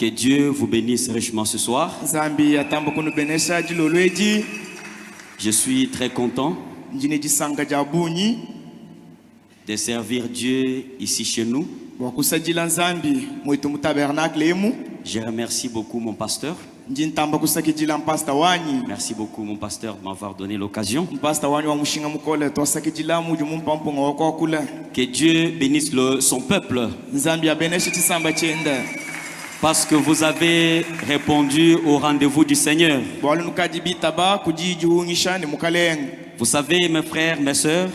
Que Dieu vous bénisse richement ce soir. Je suis très content de servir Dieu ici chez nous. Je remercie beaucoup mon pasteur. Merci beaucoup mon pasteur de m'avoir donné l'occasion. Que Dieu bénisse son peuple. Parce que vous avez répondu au rendez-vous du Seigneur. Vous savez, mes frères, mes sœurs,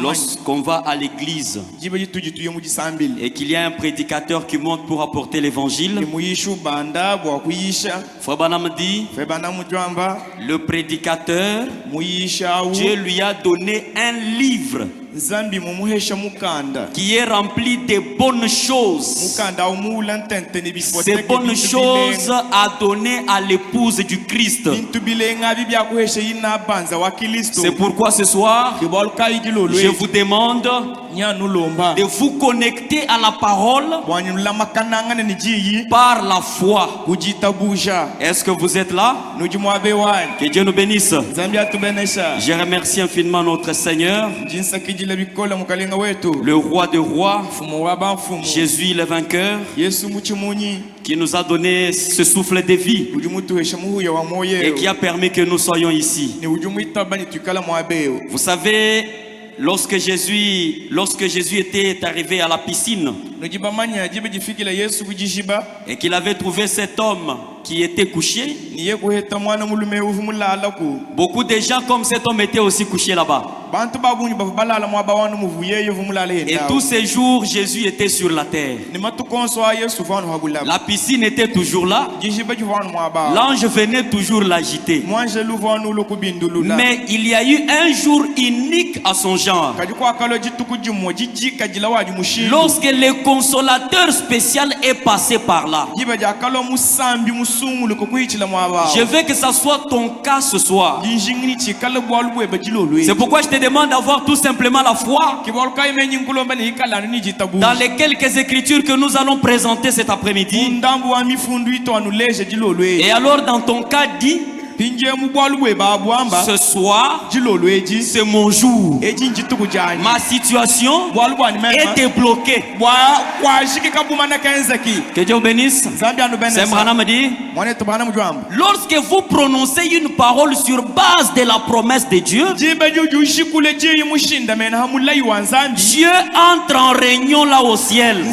lorsqu'on va à l'église et qu'il y a un prédicateur qui monte pour apporter l'évangile, Frère Branham dit, le prédicateur, Dieu lui a donné un livre qui est rempli de bonnes choses. Ces bonnes choses à donner à l'épouse du Christ. C'est pourquoi ce soir, je vous demande de vous connecter à la parole par la foi. Est-ce que vous êtes là? Que Dieu nous bénisse. Je remercie infiniment notre Seigneur, le roi des rois, Jésus le vainqueur, qui nous a donné ce souffle de vie et qui a permis que nous soyons ici. Vous savez, lorsque Jésus était arrivé à la piscine et qu'il avait trouvé cet homme qui était couché, beaucoup de gens comme cet homme étaient aussi couchés là-bas. Et tous ces jours, Jésus était sur la terre. La piscine était toujours là. L'ange venait toujours l'agiter. Mais il y a eu un jour unique à son genre. Lorsque le consolateur spécial est passé par là. Je veux que ça soit ton cas ce soir. C'est pourquoi je te demande d'avoir tout simplement la foi dans les quelques écritures que nous allons présenter cet après-midi. Et alors dans ton cas, dis: ce soir, c'est mon jour. Ma situation est débloquée. Que Dieu vous bénisse. Saint Branham dit: lorsque vous prononcez une parole sur base de la promesse de Dieu, Dieu entre en réunion là au ciel.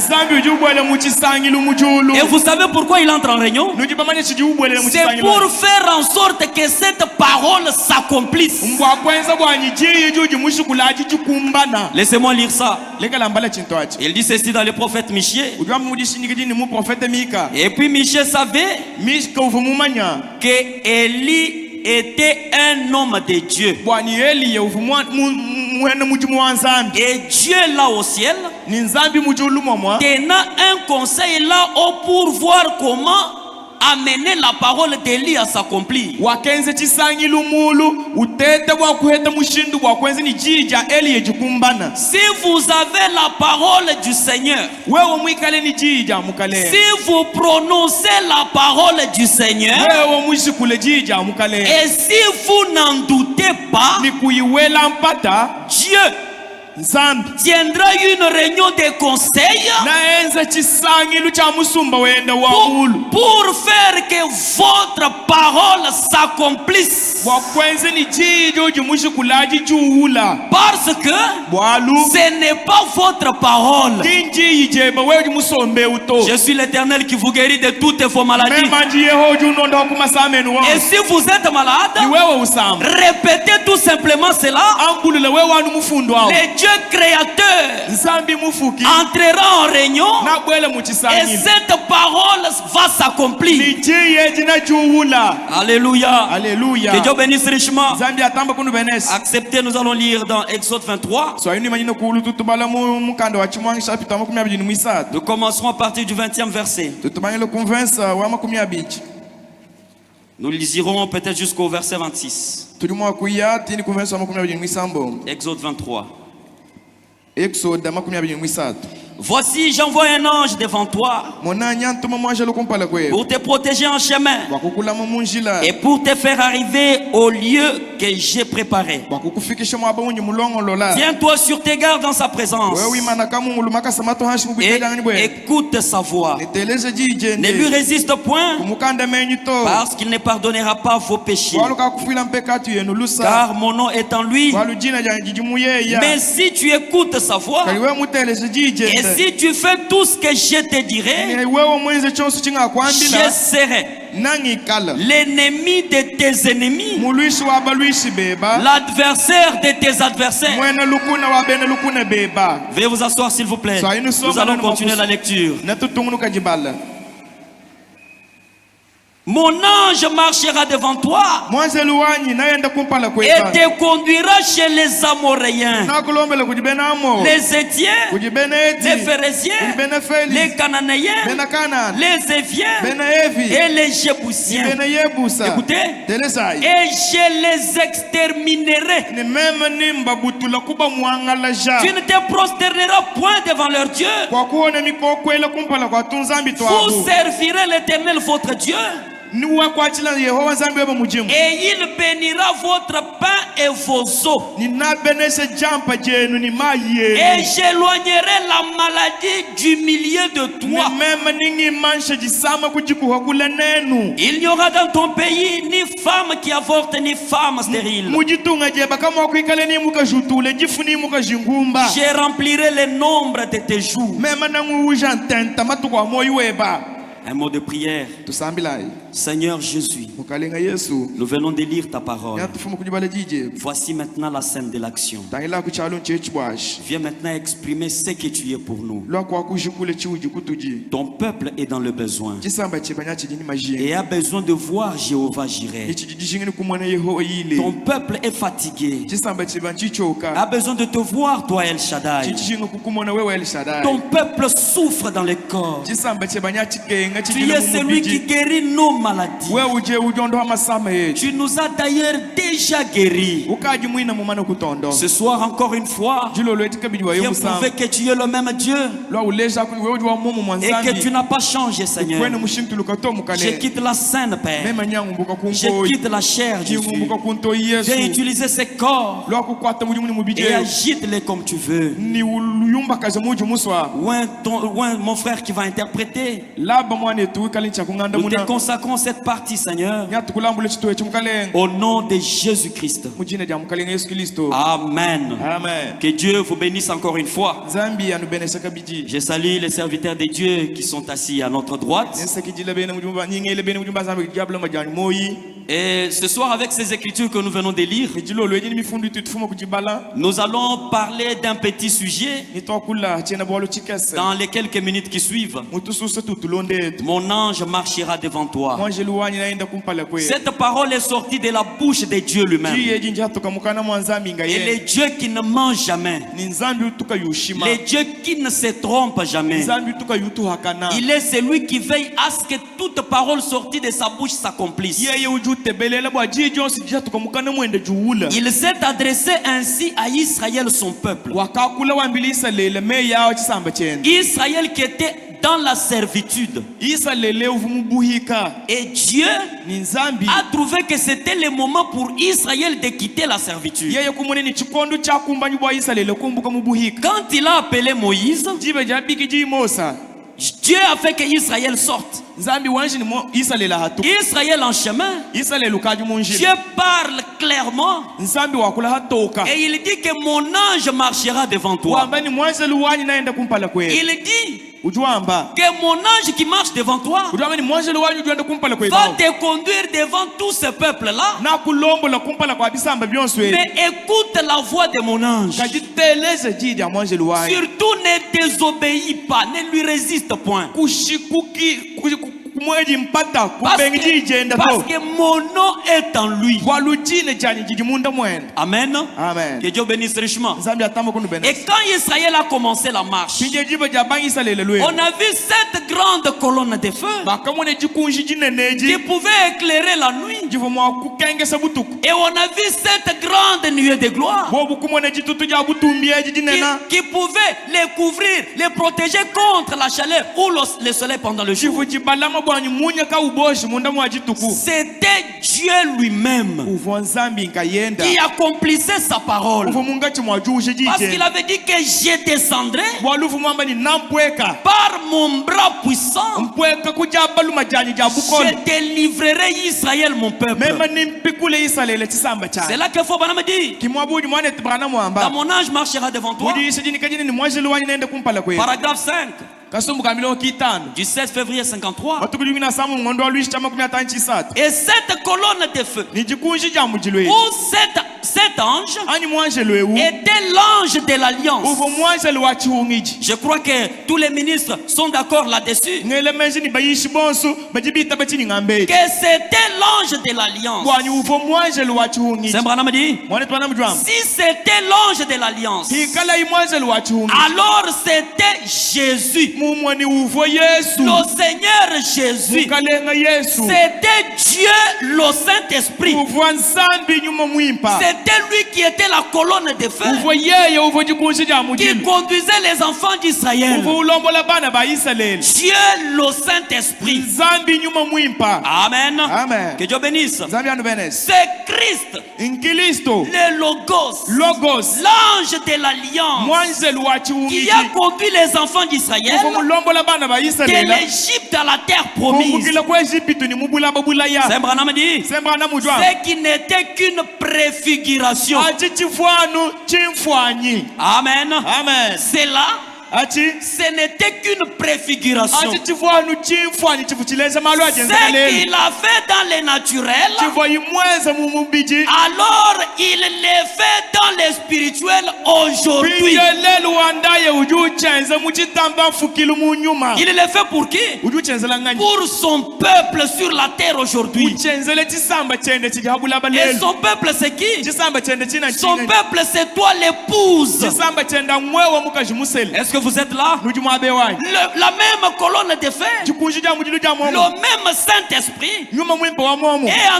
Et vous savez pourquoi il entre en réunion? C'est pour faire en sorte que cette parole s'accomplisse. Laissez-moi lire ça. Il dit ceci dans le prophète Michée. Et puis Michée savait que Élie était un homme de Dieu. Et Dieu là au ciel tenant un conseil là-haut pour voir comment amener la parole d'Élie à s'accomplir. Si vous avez la parole du Seigneur, si vous prononcez la parole du Seigneur, et si vous n'en doutez pas, Dieu tiendra une réunion de conseil pour faire que votre parole s'accomplisse. Parce que ce n'est pas votre parole. Je suis l'Éternel qui vous guérit de toutes vos maladies. Et si vous êtes malade, répétez tout simplement cela. Le Dieu créateur entrera en réunion et cette parole va s'accomplir. Alléluia. Alléluia. Que Dieu bénisse richement. Acceptez, nous allons lire dans Exode 23. Nous commencerons à partir du 20e verset. Nous lisirons peut-être jusqu'au verset 26. Exode 23. Voici, j'envoie un ange devant toi pour te protéger en chemin et pour te faire arriver au lieu que j'ai préparé. Tiens-toi sur tes gardes dans sa présence et écoute sa voix. Ne lui résiste point parce qu'il ne pardonnera pas vos péchés. Car mon nom est en lui. Mais si tu écoutes sa voix et si tu fais tout ce que je te dirai, je serai l'ennemi de tes ennemis, l'adversaire de tes adversaires. Veuillez vous asseoir s'il vous plaît. Nous allons continuer la lecture. Mon ange marchera devant toi et te conduira chez les Amoréens, les Étiens, les Phéréziens, les Cananéens, les Éviens et les Jébusiens. Écoutez, et je les exterminerai. Tu ne te prosterneras point devant leur Dieu. Vous servirez l'Éternel votre Dieu. Et il bénira votre pain et vos eaux. Et j'éloignerai la maladie du milieu de toi. Il n'y aura dans ton pays ni femme qui avorte ni femme stérile. Je remplirai le nombre de tes jours. Un mot de prière. Seigneur Jésus, nous venons de lire ta parole. Voici maintenant la scène de l'action. Viens maintenant exprimer ce que tu es pour nous. Ton peuple est dans le besoin et a besoin de voir Jéhovah Jireh. Ton peuple est fatigué, a besoin de te voir, toi El Shaddai. Ton peuple souffre dans le corps. Tu es celui qui guérit nos maladies. Tu nous as d'ailleurs déjà guéris. Ce soir encore une fois, viens prouver que tu es le même Dieu et que tu n'as pas changé, Seigneur. Je quitte la scène, Père. Je quitte la chair, Jésus. Viens utiliser ces corps et agite-les comme tu veux. Ouin mon frère qui va interpréter. Nous te consacrons cette partie, Seigneur, au nom de Jésus-Christ. Amen. Que Dieu vous bénisse encore une fois. Je salue les serviteurs de Dieu qui sont assis à notre droite. Et ce soir, avec ces écritures que nous venons de lire, nous allons parler d'un petit sujet dans les quelques minutes qui suivent. Mon ange marchera devant toi. Cette parole est sortie de la bouche de Dieu lui-même. Et le Dieu qui ne ment jamais, le Dieu qui ne se trompe jamais, il est celui qui veille à ce que toute parole sortie de sa bouche s'accomplisse. Il s'est adressé ainsi à Israël, son peuple. Israël qui était dans la servitude. Et Dieu a trouvé que c'était le moment pour Israël de quitter la servitude. Quand il a appelé Moïse, Dieu a fait que Israël sorte. Israël en chemin. Dieu parle clairement et il dit que mon ange marchera devant toi. Il dit que mon ange qui marche devant toi va te conduire devant tout ce peuple là. Mais écoute la voix de mon ange. Surtout ne désobéis pas, ne lui résiste point. Parce que mon nom est en lui. Amen. Amen. Que Dieu bénisse richement. Et quand Israël a commencé la marche, on a vu cette grande colonne de feu qui pouvait éclairer la nuit. Et on a vu cette grande nuée de gloire qui pouvait les couvrir, les protéger contre la chaleur ou le soleil pendant le jour. C'était Dieu lui-même qui accomplissait sa parole. Parce qu'il avait dit que je descendrai par mon bras puissant. Je délivrerai Israël, mon peuple. C'est là qu'il faut me dire. Dans mon âge marchera devant toi. Paragraphe 5. Du 16 février 53. Et cette colonne de feu, où cet ange était l'ange de l'alliance. Je crois que tous les ministres sont d'accord là-dessus. Que c'était l'ange de l'alliance. Si c'était l'ange de l'alliance, alors c'était Jésus. Le Seigneur Jésus. C'était Dieu le Saint-Esprit. C'était lui qui était la colonne de feu qui conduisait les enfants d'Israël. Dieu le Saint-Esprit. Amen. Amen. Que Dieu bénisse. C'est Christ, le Logos, l'ange de l'alliance, qui a conduit les enfants d'Israël de l'Égypte à la terre promise. Ce qui n'était qu'une préfiguration. Amen. C'est là. Ce n'était qu'une préfiguration. Ce qu'il a fait dans le naturel, alors il le fait dans le spirituel aujourd'hui. Il le fait pour qui? Pour son peuple sur la terre aujourd'hui. Et son peuple c'est qui? Son peuple c'est toi l'épouse. Est-ce que vous êtes là? La même colonne de feu, le même Saint-Esprit est en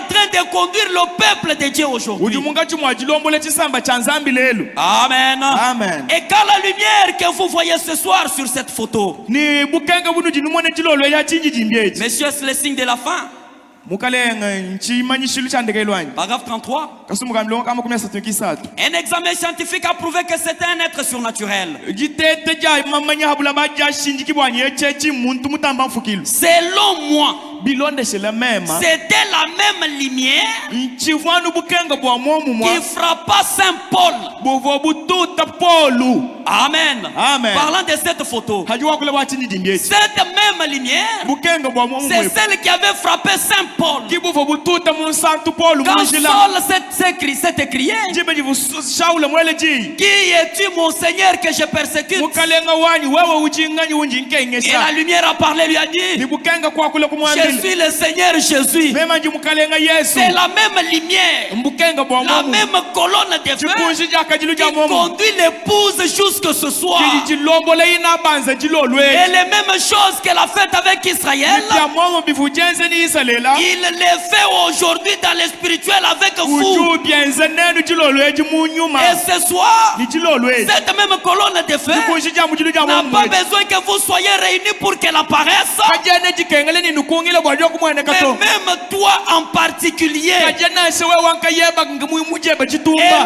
train de conduire le peuple de Dieu aujourd'hui. Amen. Amen. Et quand la lumière que vous voyez ce soir sur cette photo, messieurs, c'est le signe de la fin. Paragraphe 33. Un examen scientifique a prouvé que c'était un être surnaturel. Selon moi, c'était la même lumière qui frappa Saint Paul. Amen. Parlant de cette photo, cette même lumière, c'est celle qui avait frappé Saint Paul. Quand Saul s'est écrié, qui es-tu, mon Seigneur, que je persécute? Et la lumière a parlé, lui a dit, je suis le Seigneur Jésus. C'est la même lumière, la même colonne de feu qui conduit l'épouse jusque ce soir. Et les mêmes choses qu'elle a faites avec Israël, il les fait aujourd'hui dans le spirituel avec vous. Et ce soir, cette même colonne de feu n'a pas besoin que vous soyez réunis pour qu'elle apparaisse. Mais même toi en particulier, elle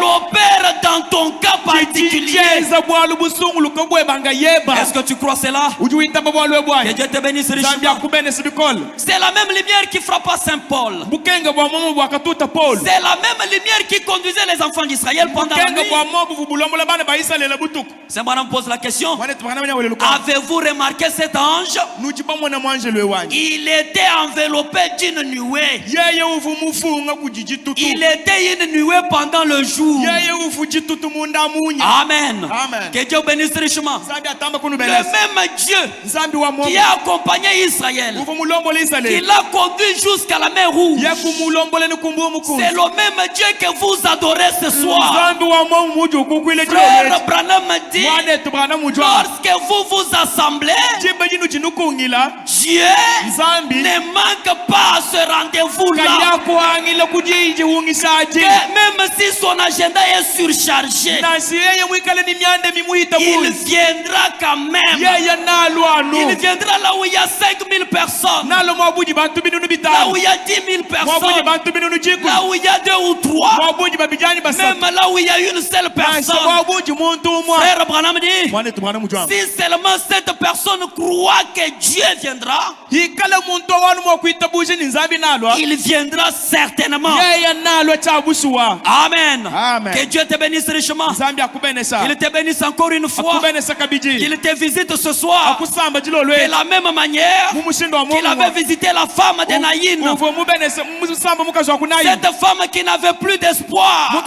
opère dans ton cas particulier. Est-ce que tu crois cela? Que Dieu te bénisse richement. C'est la même lumière qui frappa Saint Paul. C'est la même lumière qui conduisait les enfants d'Israël pendant la nuit. Saint Branham pose la question, avez-vous remarqué cet ange? Il était était enveloppé d'une nuée. Il était une nuée pendant le jour. Amen. Que Dieu bénisse richement. Le même Dieu qui a accompagné Israël, qui l'a conduit jusqu'à la mer Rouge, c'est le même Dieu que vous adorez ce soir. Frère Branham dit, lorsque vous vous assemblez, Dieu ne manque pas à ce rendez-vous-là. Même si son agenda est surchargé, il viendra quand même. Il viendra là où il y a 5000 personnes, là où il y a 10 000 personnes, là où il y a 2 ou 3, même là où il y a une seule personne. Frère Branham dit, si seulement cette personne croit que Dieu viendra, il viendra certainement. Amen. Que Dieu te bénisse richement. Il te bénisse encore une fois. Qu'il te visite ce soir de la même manière qu'il avait visité la femme de Naïn. Cette femme qui n'avait plus d'espoir.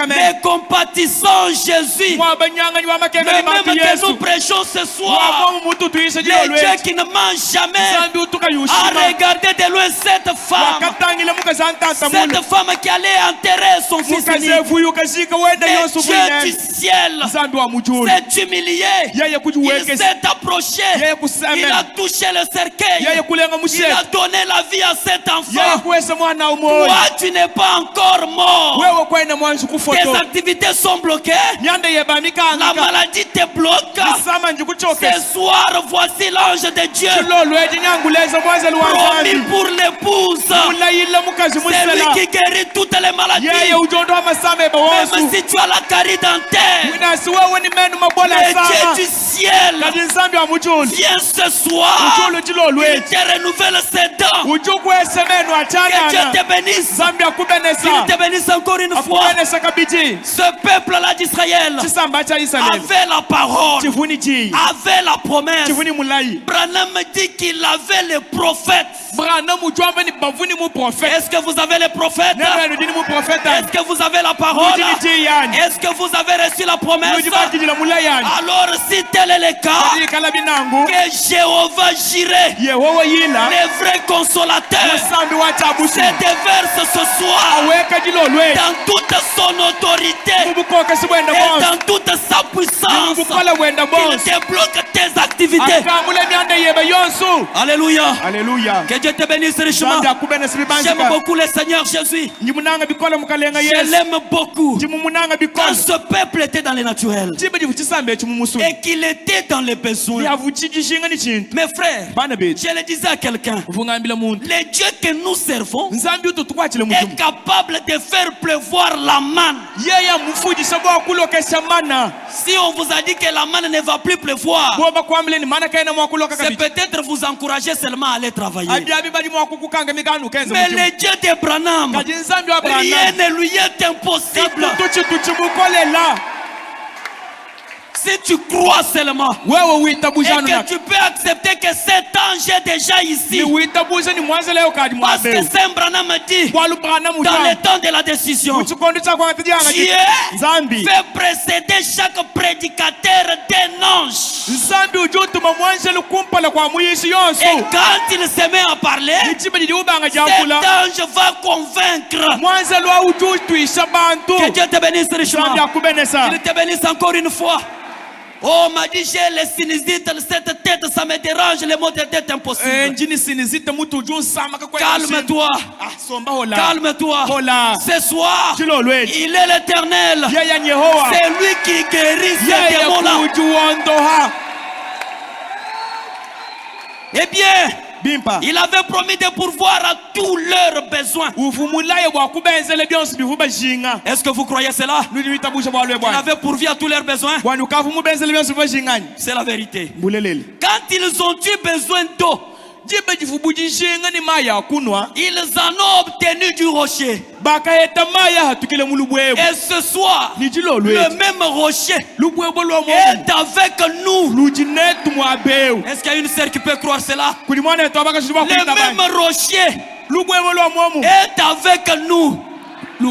Mais compatissant Jésus, le même que nous prêchons ce soir, le Dieu qui ne mange jamais, a regardé de loin cette femme qui allait enterrer son fils unique. Le Dieu du ciel s'est humilié, il s'est approché, il a touché le cercueil, il a donné la vie à cet enfant. Toi, tu n'es pas encore mort. Tes activités sont bloquées, la maladie te bloque. Ce soir, voici l'ange de Dieu promis pour l'épouse. C'est lui qui guérit toutes les maladies. Même si tu as la carie dentaire, le Dieu du ciel vient ce soir. Il te renouvelle ses dents. Que Dieu te bénisse. Qu'il te bénisse encore une fois. Ce peuple-là d'Israël avait la parole, avait la promesse. Branham dit qu'il avait les prophètes. Est-ce que vous avez les prophètes? Est-ce que vous avez la parole? Est-ce que vous avez reçu la promesse? Alors si tel est le cas, que Jéhovah Jireh, le vrai consolateur, se déverse ce soir dans toute son autorité et dans toute sa puissance. Il débloque tes activités. Alléluia. Que Dieu te bénisse richement. J'aime beaucoup le Seigneur Jésus. Je l'aime beaucoup. Quand ce peuple était dans les naturels et qu'il était dans les besoins. Mes frères, je le disais à quelqu'un, le Dieu que nous servons est capable de faire pleuvoir la manne. Si on vous a dit que la manne ne va plus pleuvoir, c'est peut-être vous encourager seulement à aller travailler. Mais le Dieu d'Abraham, rien ne lui est impossible. Si tu crois seulement et que tu peux accepter que cet ange est déjà ici, parce que Saint Branham dit dans le temps de la décision, Dieu fait précéder chaque prédicateur d'un ange. Et quand il se met à parler, cet ange va convaincre. Que Dieu te bénisse richement. Il te bénisse encore une fois. Oh, m'a dit j'ai les sinusites, cette tête ça me dérange, les maux de tête impossible. Calme-toi. Calme-toi. Ce soir, il est l'Éternel. C'est lui qui guérit ces démons-là. Eh bien, il avait promis de pourvoir à tous leurs besoins. Est-ce que vous croyez cela? Il avait pourvu à tous leurs besoins. C'est la vérité. Quand ils ont eu besoin d'eau, Ils en ont obtenu du rocher. Et ce soir, le même rocher est avec nous. Est-ce qu'il y a une sœur qui peut croire cela? Le même rocher est avec nous. Tu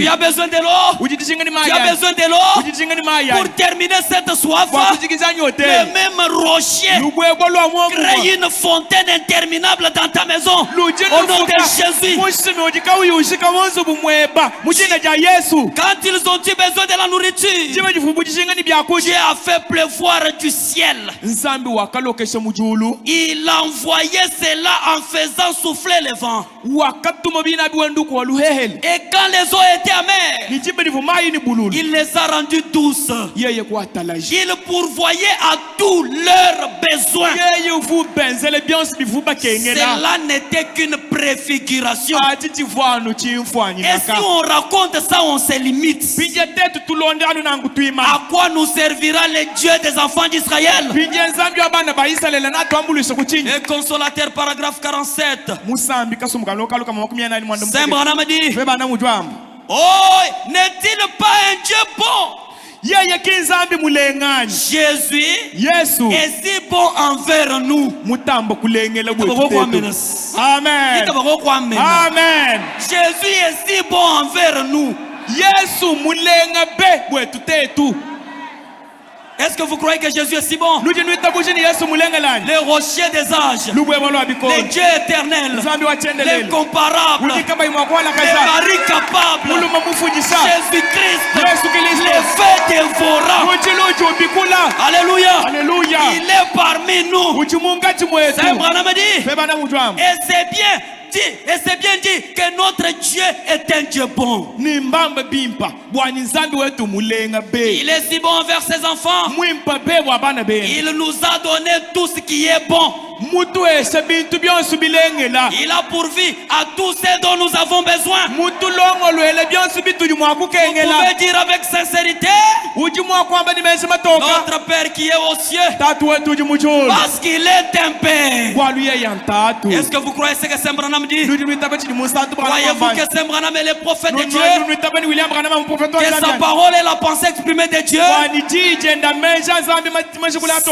as besoin de l'eau. Tu as besoin de l'eau pour terminer cette soif. Le même rocher crée une fontaine interminable dans ta maison. Au nom de Jésus. Quand ils ont eu besoin de la nourriture, Dieu a fait pleuvoir du ciel. Il envoyait cela en faisant souffler le vent. Et quand les eaux étaient amères, il les a rendues douces. Il pourvoyait à tous leurs besoins. Cela n'était qu'une préfiguration. Et si on raconte ça, on se limite. À quoi nous servira le Dieu des enfants d'Israël? Et consolateur, paragraphe 47. Saint Branham dit: oh, n'est-il pas un Dieu bon? Jésus est si bon envers nous. Amen. Amen. Jésus est si bon envers nous. Est-ce que vous croyez que Jésus est si bon? Le rocher des âges, le Dieu éternel, l'incomparable, le mari capable, Jésus-Christ, le feu dévorant. Alléluia. Il est parmi nous. Saint Branham dit, et c'est bien dit que notre Dieu est un Dieu bon. Il est si bon envers ses enfants. Il nous a donné tout ce qui est bon. Il a pourvu à tout ce dont nous avons besoin. Vous pouvez dire avec sincérité: notre Père qui est aux cieux, parce qu'il est un Père. Est-ce que vous croyez ce que Saint Branham dit? Croyez-vous que Saint Branham est le prophète de Dieu? Que sa parole est la pensée exprimée de Dieu?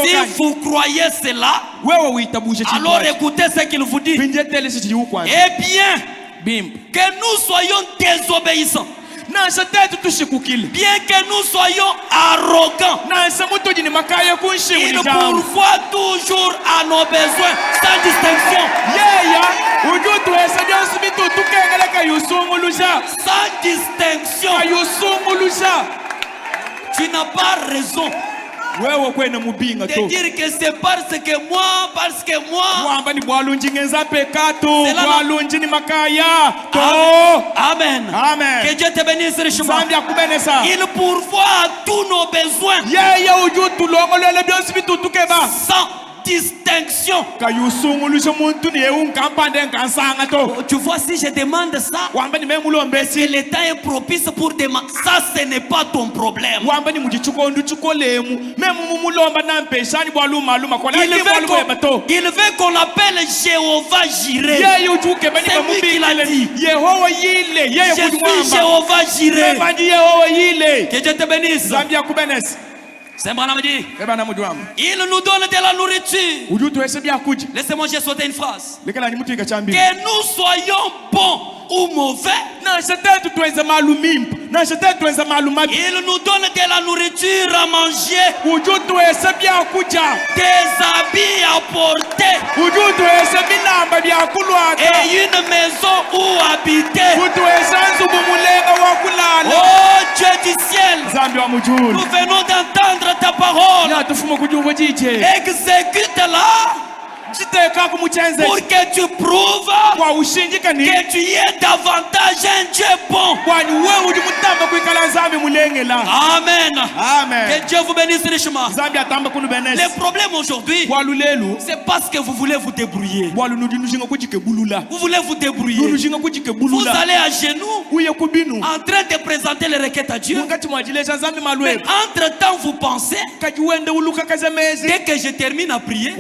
Si vous croyez cela, alors écoutez ce qu'il vous dit. Eh bien, que nous soyons désobéissants, bien que nous soyons arrogants, il pourvoit toujours à nos besoins sans distinction. Sans distinction. Tu n'as pas raison de dire que c'est parce que moi. Amen. Que Dieu te bénisse richement. Il pourvoit à tous nos besoins sans distinction. Tu vois, si je demande ça, est-ce que le temps est propice pour demander ça? Ce n'est pas ton problème. Il veut qu'on appelle Jéhovah Jireh. C'est lui qui l'a dit. Je suis Jéhovah Jireh. Que Dieu te bénisse. Saint Branham dit, il nous donne de la nourriture. Laissez-moi juste sauter une phrase. Que nous soyons bons ou mauvais, il nous donne de la nourriture à manger, des habits à porter et une maison où habiter. Oh Dieu du ciel, nous venons d'entendre ta parole. Exécute-la pour que tu prouves que tu es davantage un Dieu bon. Amen. Que Dieu vous bénisse richement. Le problème aujourd'hui, c'est parce que vous voulez vous débrouiller. Vous voulez vous débrouiller. Vous allez à genoux en train de présenter les requêtes à Dieu. Mais entre-temps, vous pensez, dès que je termine à prier,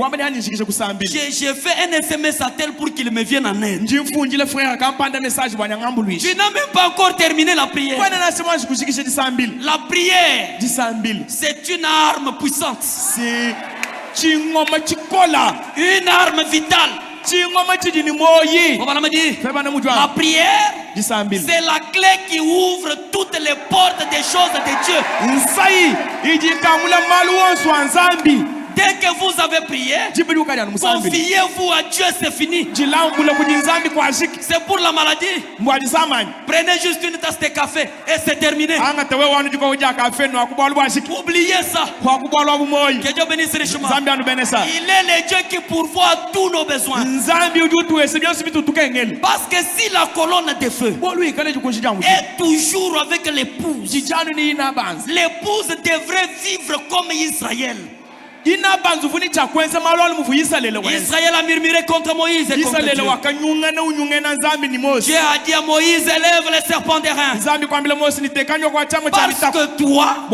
J'ai fait un SMS à tel pour qu'il me vienne en aide. Tu n'as même pas encore terminé la prière. La prière, c'est une arme puissante. C'est une arme vitale. La prière, c'est la clé qui ouvre toutes les portes des choses de Dieu. Dès que vous avez prié, confiez-vous à Dieu, c'est fini. C'est pour la maladie. Prenez juste une tasse de café et c'est terminé. Oubliez ça. Que Dieu bénisse richement. Il est le Dieu qui pourvoit à tous nos besoins. Parce que si la colonne de feu est toujours avec l'épouse, l'épouse devrait vivre comme Israël. Israël a murmuré contre Moïse et contre Dieu. Dieu a dit à Moïse, élève les serpents des reins. Parce que toi,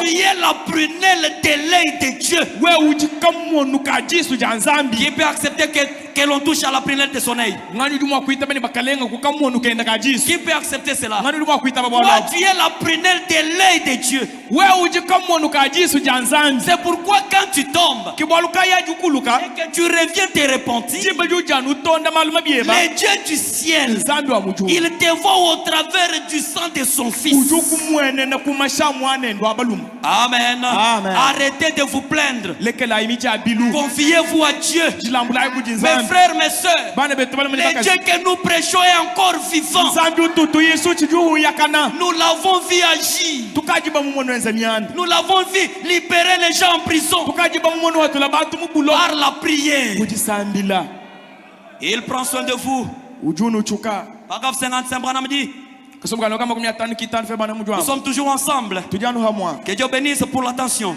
tu es la prunelle de l'œil de Dieu. Qui peut accepter que l'on touche à la prunelle de son œil? Qui peut accepter cela? Toi, tu es la prunelle de l'œil de Dieu. C'est pourquoi quand tu tombes et que tu reviens te repentir, le Dieu du ciel, il te voit au travers du sang de son fils. Amen. Arrêtez de vous plaindre. Confiez-vous à Dieu. Mes frères, mes soeurs, le Dieu que nous prêchons est encore vivant. Nous l'avons vu agir. Nous l'avons vu libérer les gens en prison par la prière. Il prend soin de vous. Paragraphe 55, Branham dit, nous sommes toujours ensemble. Que Dieu bénisse pour l'attention.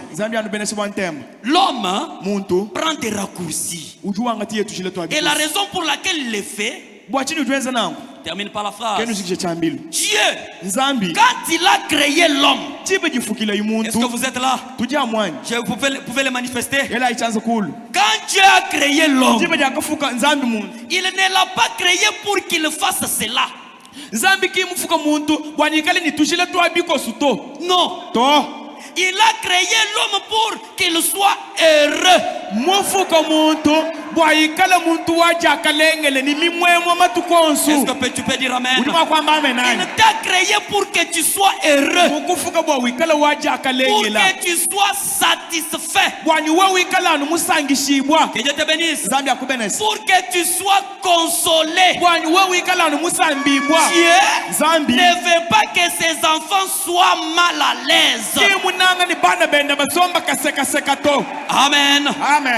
L'homme prend des raccourcis. Et la raison pour laquelle il les fait, termine par la phrase. Dieu, quand il a créé l'homme, est-ce que vous êtes là? Vous pouvez le manifester. Quand Dieu a créé l'homme, il ne l'a pas créé pour qu'il fasse cela. Non. Il a créé l'homme pour qu'il soit heureux. Est-ce que tu peux dire amen? Il t'a créé pour que tu sois heureux, pour que tu sois satisfait. Que Dieu te bénisse. Pour que tu sois consolé. Dieu ne veut pas que ses enfants soient mal à l'aise. Amen.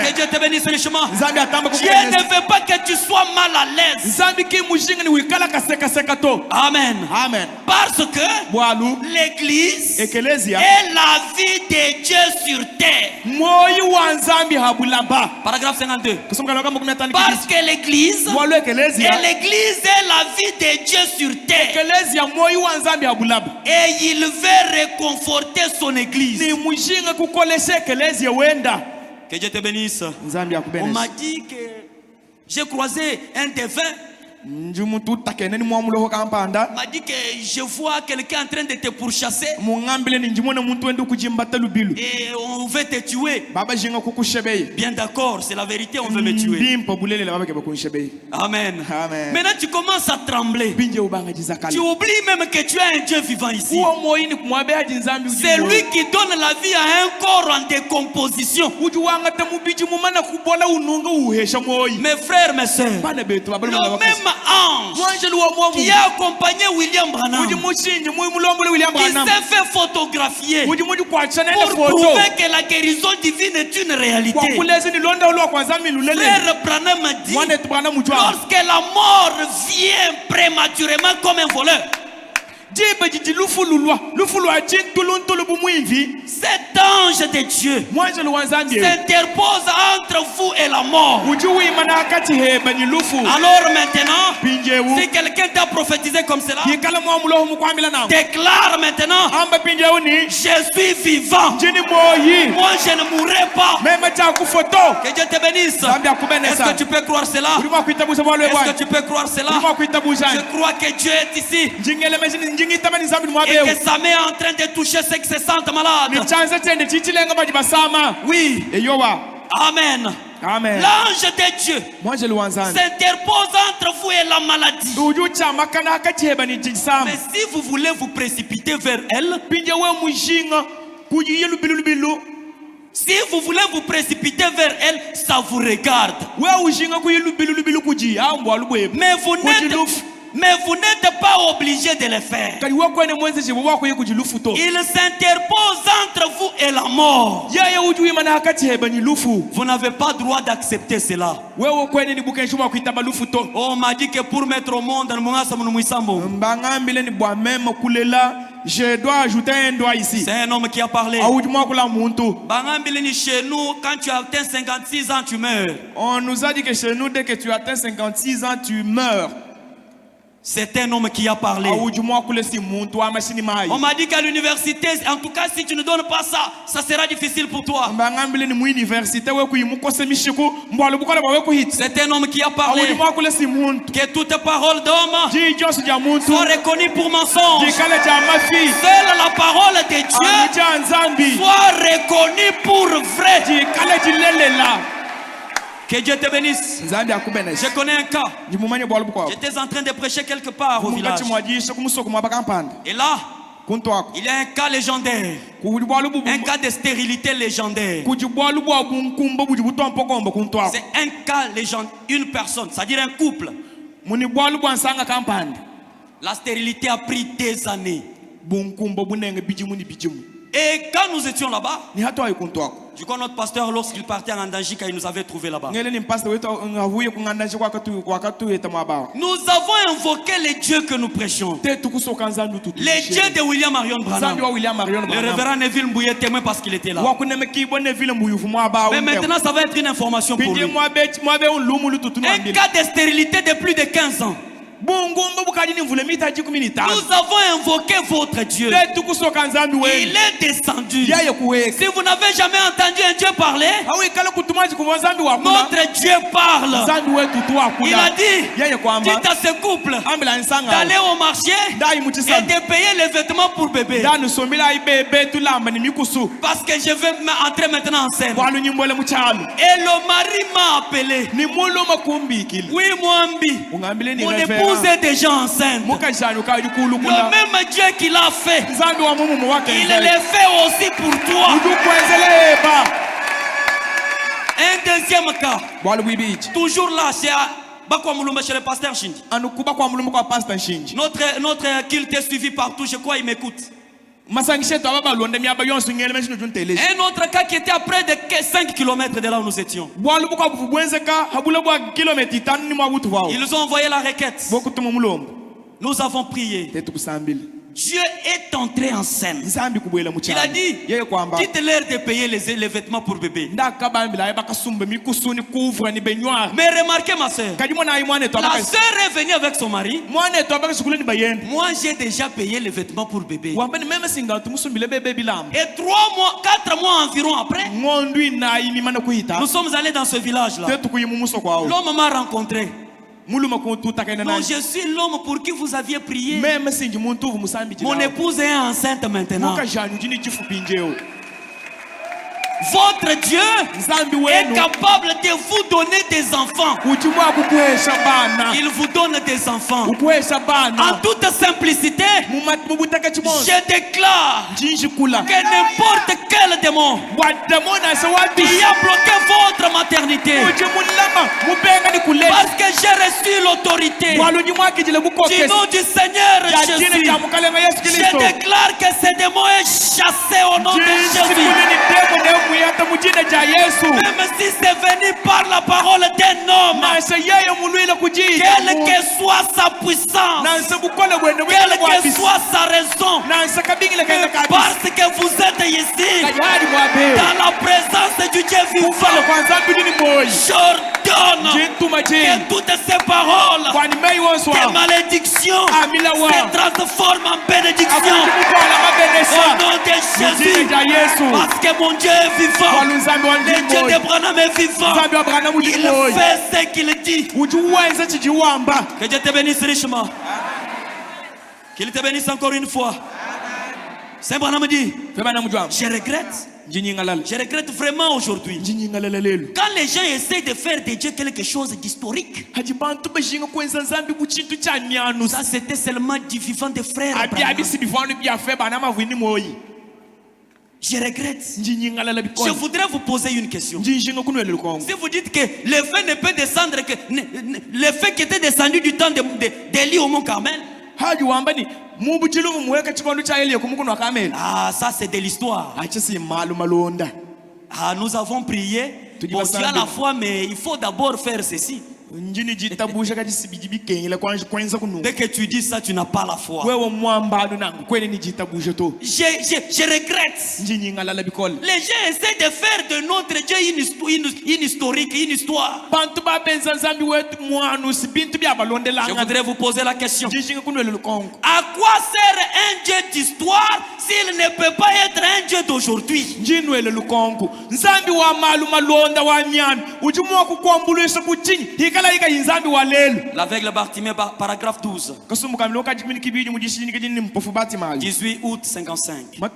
Que Dieu te bénisse richement. Dieu ne veut pas que tu sois mal à l'aise. Amen. Parce que l'église est la vie de Dieu sur terre. Paragraphe 52. Parce que l'église est la vie de Dieu sur terre. Et il veut réconforter son église. Que Dieu te bénisse. On m'a dit que j'ai croisé un défunt. m'a dit que je vois quelqu'un en train de te pourchasser et on veut te tuer. Bien d'accord, c'est la vérité, on veut me tuer. Amen. Maintenant tu commences à trembler. Tu oublies même que tu as un Dieu vivant ici. C'est lui qui donne la vie à un corps en décomposition. Mes frères, mes soeurs, le même ange qui a accompagné William Branham, qui s'est fait photographier pour prouver que la guérison divine est une réalité. Frère Branham a dit, lorsque la mort vient prématurément comme un voleur, Cet ange de Dieu s'interpose entre vous et la mort. Alors maintenant, si quelqu'un t'a prophétisé comme cela, déclare maintenant, je suis vivant. Moi je ne mourrai pas. Que Dieu te bénisse. Est-ce que tu peux croire cela? Est-ce que tu peux croire cela? Je crois que Dieu est ici et que sa main est en train de toucher ceux qui se sentent malades. Oui. Amen. Amen. L'ange de Dieu s'interpose entre vous et la maladie. Mais si vous voulez vous précipiter vers elle, si vous voulez vous précipiter vers elle, ça vous regarde. Mais vous n'êtes pas obligé de le faire. Il s'interpose entre vous et la mort. Vous n'avez pas droit d'accepter cela. On m'a dit que pour mettre au monde, je dois ajouter un doigt ici. C'est un homme qui a parlé. Chez nous, quand tu atteins 56 ans, tu meurs. On nous a dit que chez nous, dès que tu atteins 56 ans, tu meurs. C'est un homme qui a parlé. On m'a dit qu'à l'université, en tout cas, si tu ne donnes pas ça, ça sera difficile pour toi. C'est un homme qui a parlé. Que toute parole d'homme soit reconnue pour mensonge. Seule la parole de Dieu soit reconnue pour vrai. Que Dieu te bénisse. Je connais un cas. J'étais en train de prêcher quelque part au village. Et là, il y a un cas légendaire. Un cas de stérilité légendaire. C'est un cas légendaire. Une personne, c'est-à-dire un couple. La stérilité a pris des années. Et quand nous étions là-bas, je crois notre pasteur, lorsqu'il partait en Andangika, il nous avait trouvé là-bas. Nous avons invoqué les dieux que nous prêchons. Les dieux de William Marion Branham. Le révérend Neville Mbouye témoin parce qu'il était là. Mais maintenant, ça va être une information pour lui. Un cas de stérilité de plus de 15 ans. Nous avons invoqué votre Dieu. Il est descendu. Si vous n'avez jamais entendu un Dieu parler, notre Dieu parle. Il a dit, dites à ce couple d'aller au marché et de payer les vêtements pour bébé. Parce que je vais entrer maintenant en scène. Et le mari m'a appelé. Oui, Mwambi. Mon épouse est déjà enceinte. Le même Dieu qui l'a fait, il le fait aussi pour toi. Un deuxième cas, toujours là, c'est à Bakwamulumba chez le pasteur Shinji. Notre culte est suivi partout, je crois il m'écoute. Un autre cas qui était à près de 5 km de là où nous étions. Ils ont envoyé la requête. Nous avons prié. Dieu est entré en scène. Il a dit, dites-leur de payer les vêtements pour bébé. Mais remarquez ma soeur, la soeur est venue avec son mari. Moi j'ai déjà payé les vêtements pour bébé. Et 4 mois environ après, nous sommes allés dans ce village là. L'homme m'a rencontré. Non, je suis l'homme pour qui vous aviez prié. Mon épouse est enceinte maintenant. Votre Dieu est capable de vous donner des enfants. Il vous donne des enfants. En toute simplicité, je déclare que n'importe quel démon qui a bloqué votre maternité, parce que j'ai reçu l'autorité du nom du Seigneur Jésus, je déclare que ce démon est chassé au nom de Jésus. Même si c'est venu par la parole d'un homme, quelle que soit sa puissance, quelle que soit sa raison, parce que vous êtes ici, dans la présence du Dieu vivant, j'ordonne que toutes ces paroles, ces malédictions, se transforment en bénédiction. Au nom de Jésus, parce que mon Dieu est vivant, le Dieu d'Abraham est vivant, il fait ce qu'il dit. Que Dieu te bénisse richement. Qu'il te bénisse encore une fois. Saint Abraham dit, je regrette vraiment aujourd'hui. Quand les gens essayent de faire de Dieu quelque chose d'historique, ça c'était seulement du vivant des frères Abraham. Je regrette. Je voudrais vous poser une question. Si vous dites que le feu ne peut descendre que le feu qui était descendu du temps d'Élie au mont Carmel. Ah, ça c'est de l'histoire. Ah, nous avons prié. Bon, tu as la foi, mais il faut d'abord faire ceci. Dès que tu dis ça, tu n'as pas la foi. Je regrette. Les gens essaient de faire de notre Dieu une historique, une histoire. Je voudrais vous poser la question. À quoi sert un Dieu d'histoire s'il ne peut pas être un Dieu d'aujourd'hui? L'aveugle Bartimée, paragraphe 12. 18 août 55. À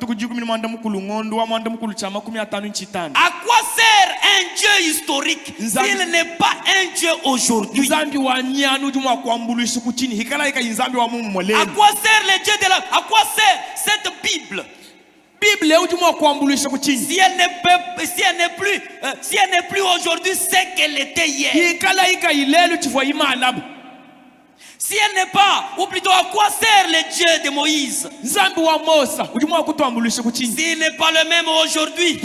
quoi sert un Dieu historique s'il n'est pas un Dieu aujourd'hui? À quoi sert le Dieu de la... À quoi sert cette Bible? Si elle n'est plus aujourd'hui ce qu'elle était hier. Si elle n'est pas, ou plutôt à quoi sert le Dieu de Moïse? S'il n'est pas le même aujourd'hui,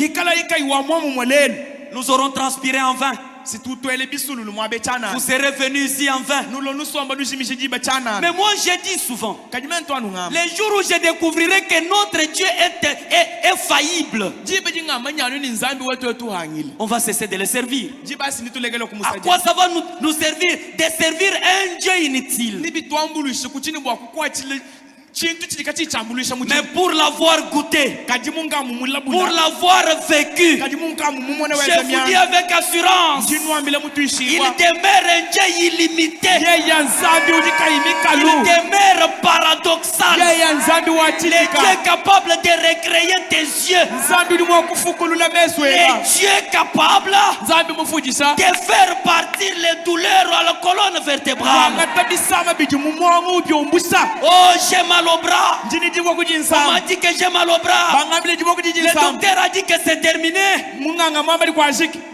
nous aurons transpiré en vain. Vous serez venus ici en vain. Mais moi je dis souvent, les jours où je découvrirai que notre Dieu est faillible, on va cesser de le servir. À quoi ça va nous servir de servir un Dieu inutile? Mais pour l'avoir goûté, pour l'avoir vécu, je vous dis avec assurance, il demeure un Dieu illimité. Il demeure paradoxal. Le Dieu capable de recréer tes yeux. Le Dieu capable de faire partir les douleurs à la colonne vertébrale. Oh, j'ai mal au bras. On m'a dit que j'ai mal au bras. Le docteur a dit que c'est terminé.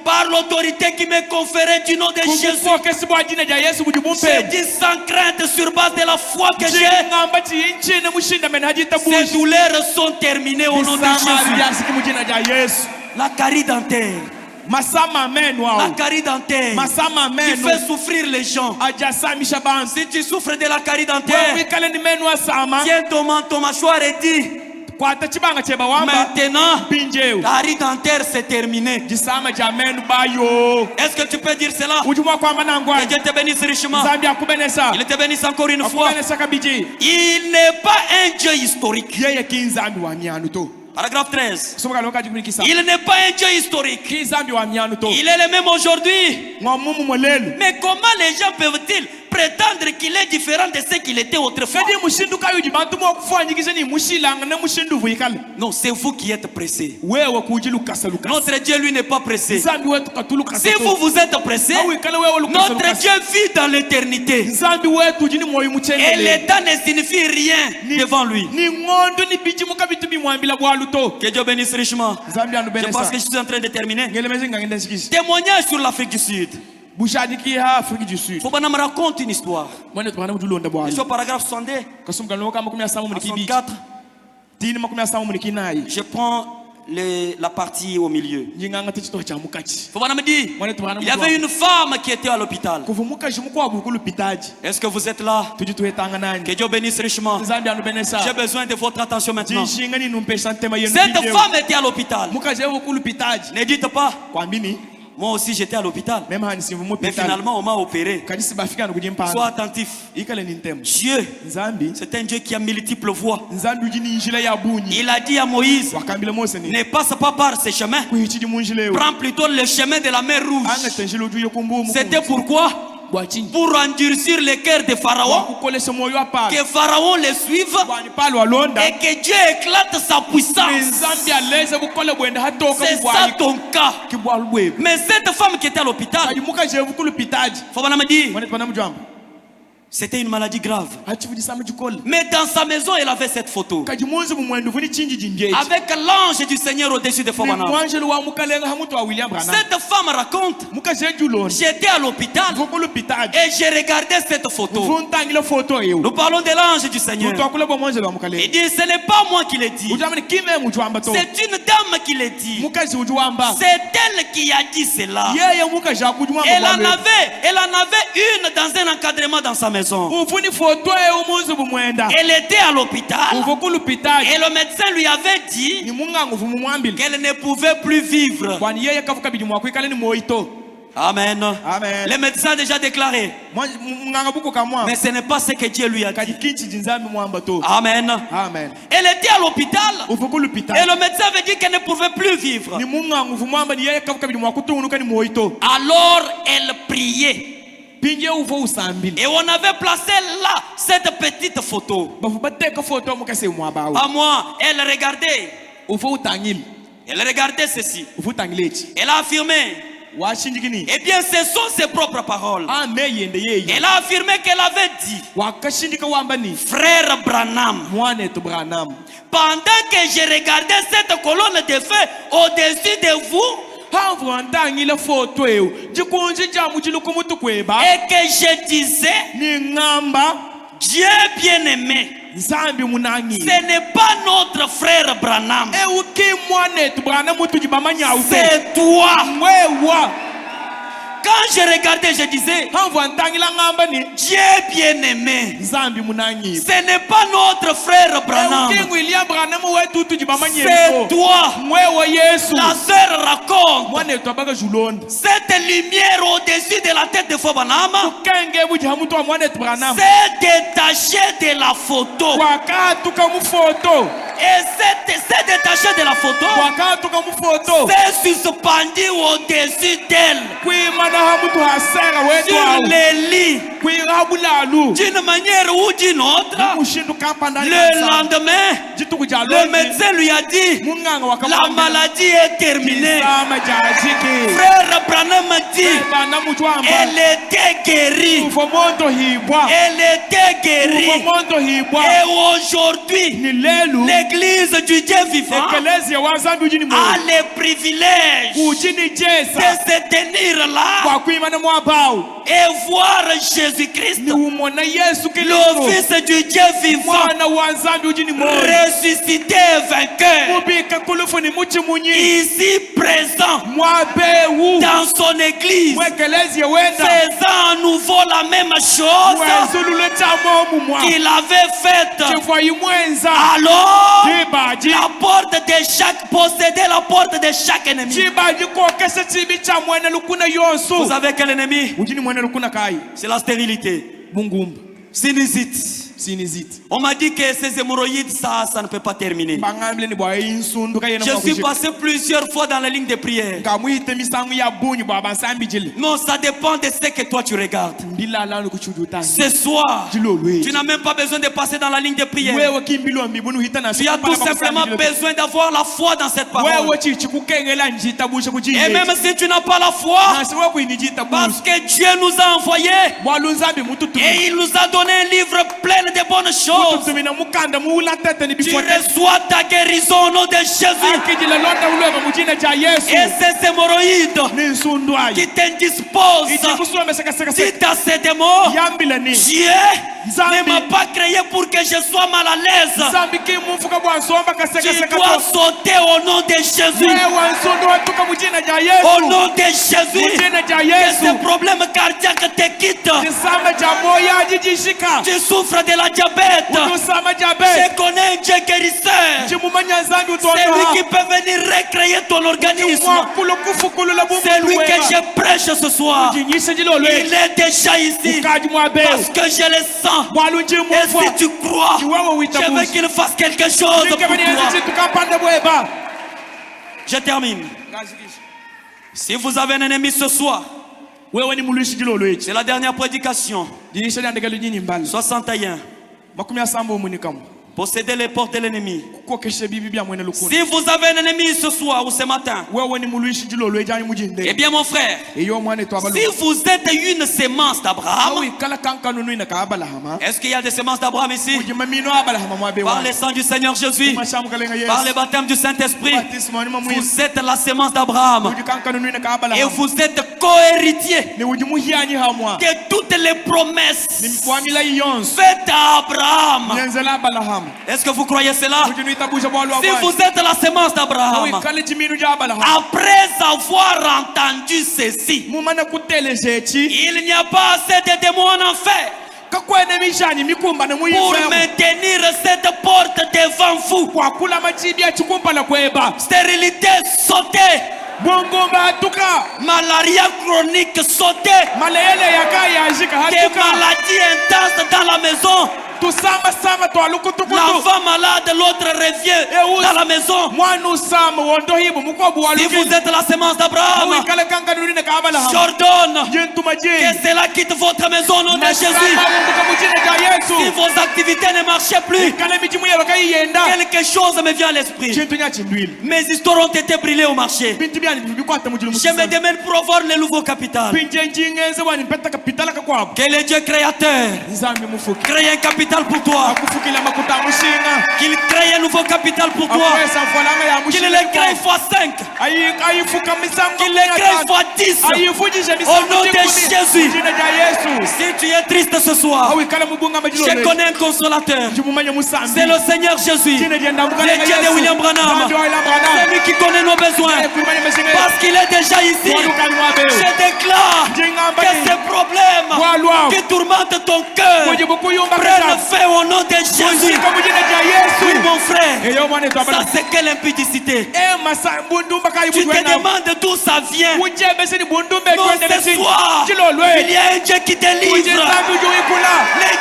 Par l'autorité qui m'est conférée du nom de Jésus, j'ai dit sans crainte sur base de la foi que j'ai. Ces douleurs sont terminées au nom de Jésus. La carie dentaire. La carie dentaire qui fait souffrir les gens. Si tu souffres de la carie dentaire, tiens ton mâchoire et dis: maintenant, carie dentaire c'est terminé. Est-ce que tu peux dire cela? Que Dieu te bénisse richement. Il te bénisse encore une fois. Il n'est pas un Dieu historique. Paragraphe 13. Il n'est pas un Dieu historique. Il est le même aujourd'hui. Mais comment les gens peuvent-ils prétendre qu'il est différent de ce qu'il était autrefois? Non, c'est vous qui êtes pressés. Notre Dieu, lui, n'est pas pressé. Si vous êtes pressé, notre Dieu vit dans l'éternité. Et le temps ne signifie rien devant lui. Que Dieu bénisse richement. Je pense que je suis en train de terminer. Témoignage sur l'Afrique du Sud. Faut qu'on me raconte une histoire. Je suis au paragraphe 62. 64. Je prends la partie au milieu. Faut me dire, il y avait une femme qui était à l'hôpital. Est-ce que vous êtes là? Que Dieu bénisse richement. J'ai besoin de votre attention maintenant. Cette femme était à l'hôpital. Ne dites pas, moi aussi j'étais à l'hôpital. Mais finalement on m'a opéré. Sois attentif. Dieu, c'est un Dieu qui a multiples voies. Il a dit à Moïse, ne passe pas par ces chemins. Prends plutôt le chemin de la mer Rouge. C'était pourquoi? Pour endurcir le cœur de Pharaon, que Pharaon le suive et que Dieu éclate sa puissance. C'est ça ton cas. Mais cette femme qui était à l'hôpital, faut me dire, c'était une maladie grave. Mais dans sa maison, elle avait cette photo. Avec l'ange du Seigneur au-dessus de Fobana. Cette femme raconte, j'étais à l'hôpital et j'ai regardé cette photo. Nous parlons de l'ange du Seigneur. Il dit, ce n'est pas moi qui l'ai dit. C'est une dame qui l'a dit. C'est elle qui a dit cela. Elle en avait une dans un encadrement dans sa maison. Elle était à l'hôpital et le médecin lui avait dit qu'elle ne pouvait plus vivre. Amen. Amen. Le médecin a déjà déclaré. Mais ce n'est pas ce que Dieu lui a dit. Amen. Amen. Elle était à l'hôpital et le médecin avait dit qu'elle ne pouvait plus vivre. Alors elle priait. Et on avait placé là cette petite photo. À moi, elle regardait. Elle regardait ceci. Elle a affirmé. Eh bien, ce sont ses propres paroles. Elle a affirmé qu'elle avait dit, frère Branham, pendant que je regardais cette colonne de feu au-dessus de vous, et que je disais, Dieu bien-aimé, ce n'est pas notre frère Branham, c'est toi. Quand je regardais, je disais, Dieu bien-aimé, ce n'est pas notre frère Branham, c'est toi. La sœur raconte, cette lumière au-dessus de la tête de Fobanam s'est détachée de la photo. Et c'est détaché de la photo, c'est suspendu au-dessus d'elle, sur les lits, d'une manière ou d'une autre. Le lendemain, le médecin lui a dit, la maladie est terminée. Frère Branham m'a dit, elle était guérie. Elle était guérie. Et aujourd'hui, l'église du Dieu vivant a le privilège de se tenir là et voir Jésus-Christ, le Fils du Dieu vivant, ressuscité vainqueur, ici présent dans son église, faisant à nouveau la même chose qu'il avait faite. Alors, la porte de chaque possédait la porte de chaque ennemi. Vous savez quel ennemi? C'est la stérilité. Sinusite. On m'a dit que ces hémorroïdes, ça ne peut pas terminer. Je suis passé plusieurs fois dans la ligne de prière. Non, ça dépend de ce que toi tu regardes. Ce soir, tu n'as même pas besoin de passer dans la ligne de prière. Tu as tout simplement besoin d'avoir la foi dans cette parole. Et même si tu n'as pas la foi, parce que Dieu nous a envoyés et il nous a donné un livre plein t'ordonne des bonnes choses. Tu reçois ta guérison au nom de Jésus. Et ces hémorroïdes qui t'indisposent, dites à ces démons, Dieu ne m'a pas créé pour que je sois mal à l'aise. Tu dois sauter au nom de Jésus. Au nom de Jésus, que ce problème cardiaque te quitte. Tu souffres de la diabète. Je connais un Dieu guérisseur. C'est lui qui peut venir recréer ton organisme. C'est lui que je prêche ce soir. Il est déjà ici. Parce que je le sens. Et si tu crois, je veux qu'il fasse quelque chose pour toi. Je termine. Si vous avez un ennemi ce soir, c'est la dernière prédication. 61. Possédez les portes de l'ennemi. Si vous avez un ennemi ce soir ou ce matin, eh bien mon frère, si vous êtes une sémence d'Abraham, est-ce qu'il y a des sémences d'Abraham ici? Par le sang du Seigneur Jésus, par le baptême du Saint-Esprit, vous êtes la sémence d'Abraham et vous êtes co-héritier de toutes les promesses faites à Abraham. Est-ce que vous croyez cela? Si vous êtes la sémence d'Abraham, après avoir entendu ceci, il n'y a pas assez de démons en enfer pour maintenir cette porte devant vous. Stérilité sautée, malaria chronique sautée, des maladies intenses dans la maison. L'enfant malade, l'autre revient dans la maison. Si vous êtes la sémence d'Abraham, j'ordonne que cela quitte votre maison au nom de Jésus. Si vos activités ne marchaient plus, quelque chose me vient à l'esprit. Mes histoires ont été brûlées au marché. Je me demande pour avoir le nouveau capital. Que le Dieu créateur crée un capital pour toi. Qu'il crée un nouveau capital pour toi. Qu'il le crée fois 5. Qu'il le crée fois 10. Au nom de Jésus. Si tu es triste ce soir, je connais un consolateur. C'est le Seigneur Jésus. Le Dieu de William Branham. C'est lui qui connaît nos besoins. Parce qu'il est déjà ici. Je déclare que ces problèmes qui tourmentent ton cœur prennent fin au nom de Jésus. Oui mon frère, ça c'est quelle impudicité. Tu te demandes d'où ça vient. Non, ce soir, il y a un Dieu qui délivre. Le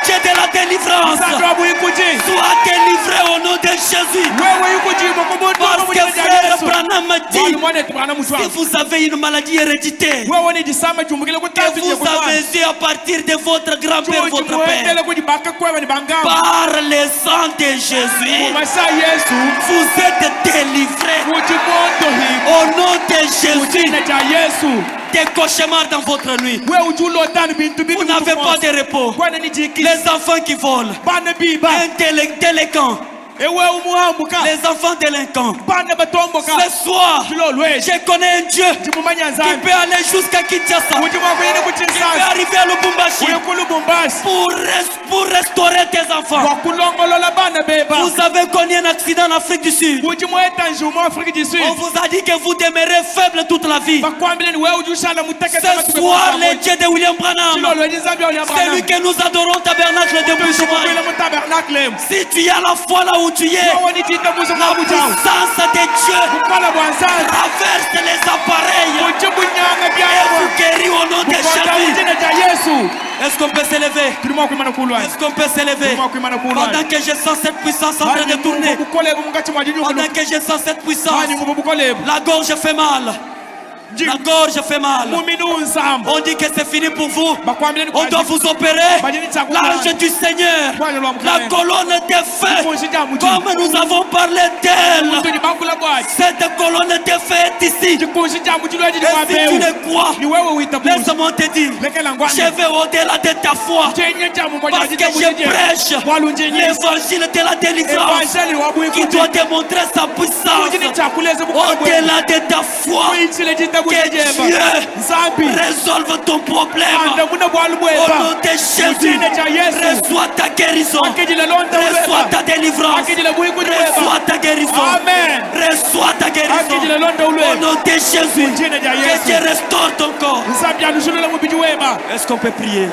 Dieu de la délivrance. Sois délivré au nom de Jésus. Parce que frère Branham dit, si vous avez une maladie héréditaire, que vous avez eu à partir de votre grand-père, votre père, par le sang de Jésus, vous êtes délivrés au nom de Jésus. Des cauchemars dans votre nuit. Vous n'avez pas de repos. Les enfants qui volent, délinquants. Les enfants délinquants. Ce soir, je connais un Dieu qui peut aller jusqu'à Kinshasa, qui peut arriver à Lubumbashi pour restaurer tes enfants. Vous avez connu un accident en Afrique du Sud. On vous a dit que vous demeurez faible toute la vie. Ce soir, le Dieu de William Branham, c'est lui que nous adorons, tabernacle de Bouchoumaï. Si tu as la foi là où tu es, la puissance de Dieu traverse les appareils et vous guérit au nom de Jésus. Est-ce qu'on peut s'élever? Est-ce qu'on peut s'élever? Pendant que je sens cette puissance en train de tourner, pendant que je sens cette puissance, la gorge fait mal. La gorge fait mal. On dit que c'est fini pour vous. On doit vous opérer. L'ange du Seigneur, la colonne de feu, comme nous avons parlé d'elle, cette colonne de feu est ici. Si tu le crois, laisse-moi te dire, je vais au-delà de ta foi. Parce que je prêche l'évangile de la délivrance qui doit démontrer sa puissance au-delà de ta foi. Que Dieu résolve ton problème. Au nom de Jésus, reçois ta guérison, reçois ta délivrance, reçois ta guérison, reçois ta guérison. Au nom de Jésus, que Dieu restaure ton corps. Est-ce qu'on peut prier?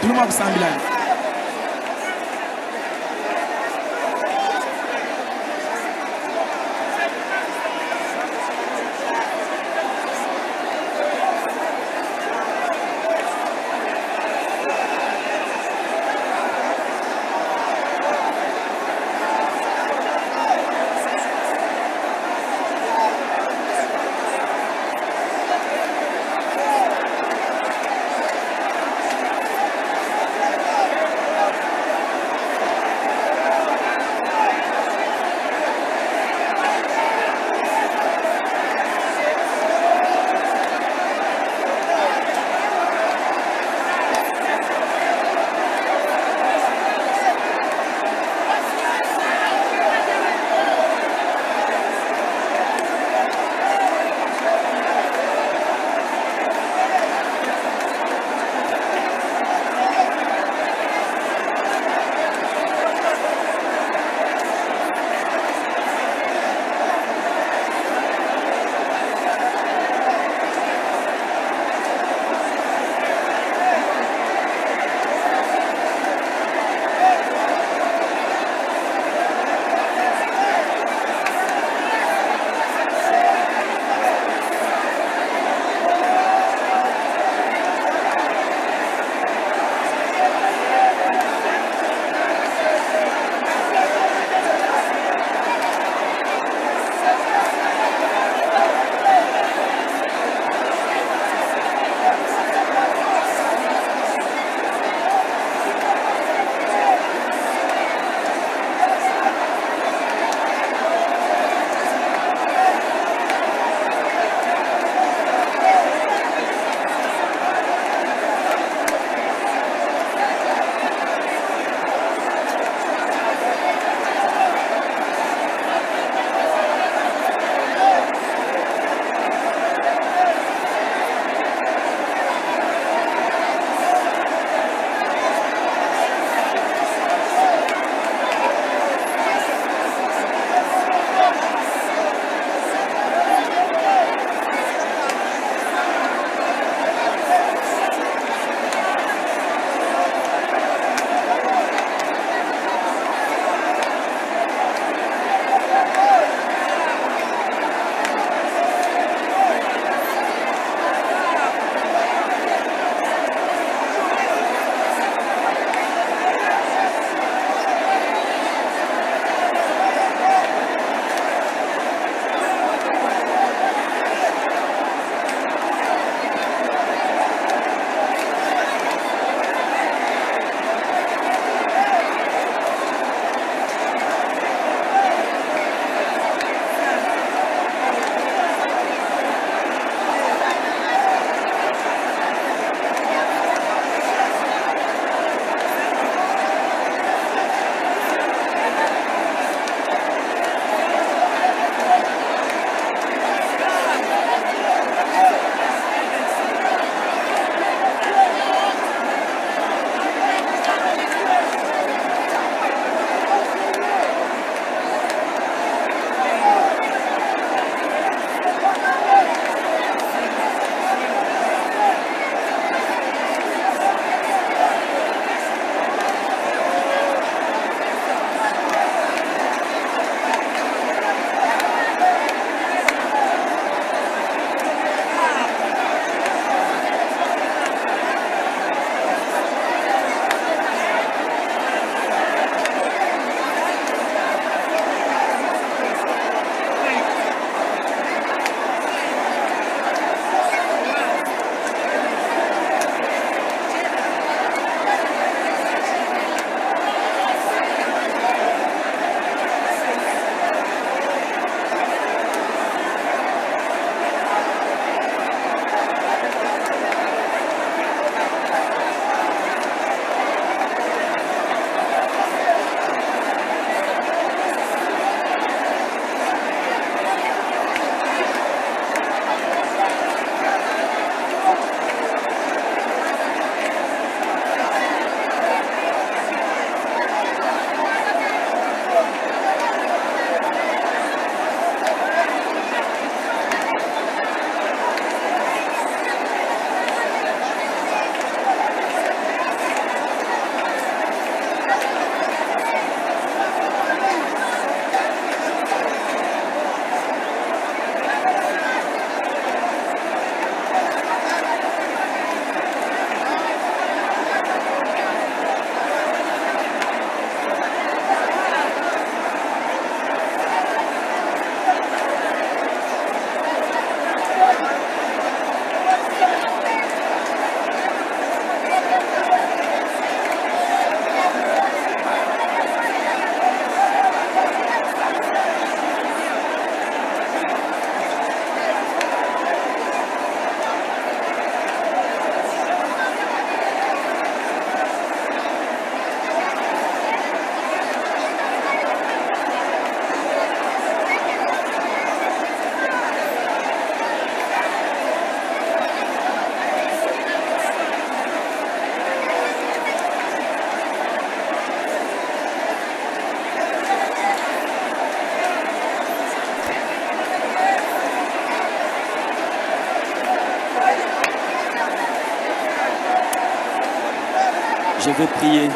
Je vais prier.